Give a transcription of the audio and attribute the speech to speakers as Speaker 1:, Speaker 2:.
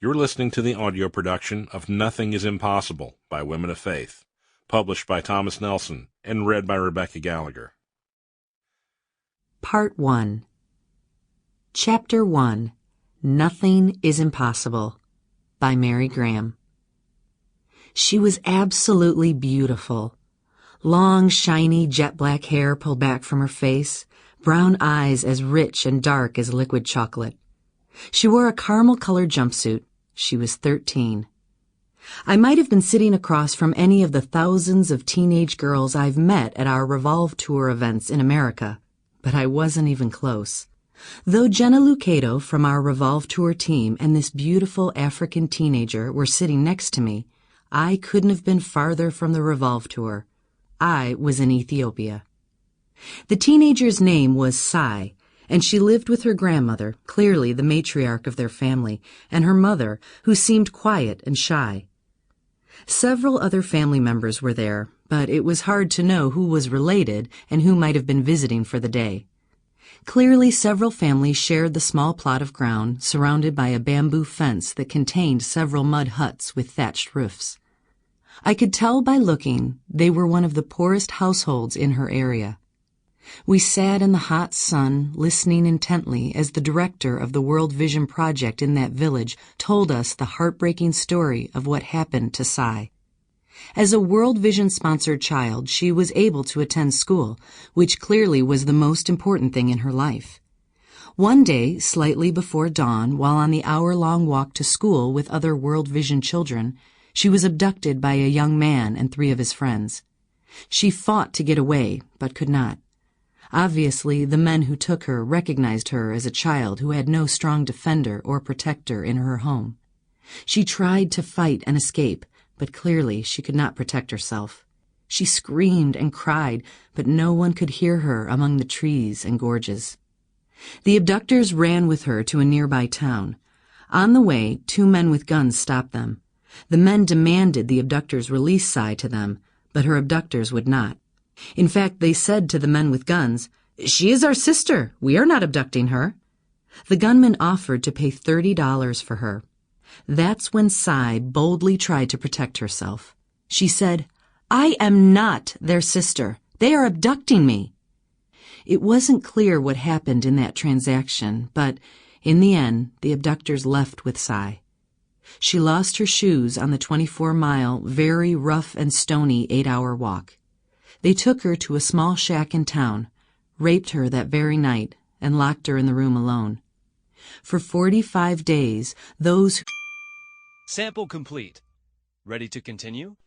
Speaker 1: You're listening to the audio production of Nothing is Impossible by Women of Faith, published by Thomas Nelson and read by Rebecca Gallagher.
Speaker 2: Part 1. Chapter 1. Nothing is Impossible by Mary Graham. She was absolutely beautiful. Long, shiny, jet-black hair pulled back from her face, brown eyes as rich and dark as liquid chocolate. She wore a caramel-colored jumpsuit. She was 13. I might have been sitting across from any of the thousands of teenage girls I've met at our Revolve Tour events in America, but I wasn't even close. Though Jenna Lucado from our Revolve Tour team and this beautiful African teenager were sitting next to me, I couldn't have been farther from the Revolve Tour. I was in Ethiopia. The teenager's name was Sai, and she lived with her grandmother, clearly the matriarch of their family, and her mother, who seemed quiet and shy. Several other family members were there, but it was hard to know who was related and who might have been visiting for the day. Clearly, several families shared the small plot of ground surrounded by a bamboo fence that contained several mud huts with thatched roofs. I could tell by looking they were one of the poorest households in her area. We sat in the hot sun, listening intently as the director of the World Vision Project in that village told us the heartbreaking story of what happened to Sai. As a World Vision-sponsored child, she was able to attend school, which clearly was the most important thing in her life. One day, slightly before dawn, while on the hour-long walk to school with other World Vision children, she was abducted by a young man and 3 of his friends. She fought to get away, but could not. Obviously, the men who took her recognized her as a child who had no strong defender or protector in her home. She tried to fight and escape, but clearly she could not protect herself. She screamed and cried, but no one could hear her among the trees and gorges. The abductors ran with her to a nearby town. On the way, 2 men with guns stopped them. The men demanded the abductors release Sai to them, but her abductors would not. In fact, they said to the men with guns, "She is our sister. We are not abducting her." The gunmen offered to pay $30 for her. That's when Sai boldly tried to protect herself. She said, "I am not their sister. They are abducting me." It wasn't clear what happened in that transaction, but in the end, the abductors left with Sai. She lost her shoes on the 24-mile, very rough and stony 8-hour walk. They took her to a small shack in town, raped her that very night, and locked her in the room alone. For 45 days, those who...
Speaker 3: Sample complete. Ready to continue?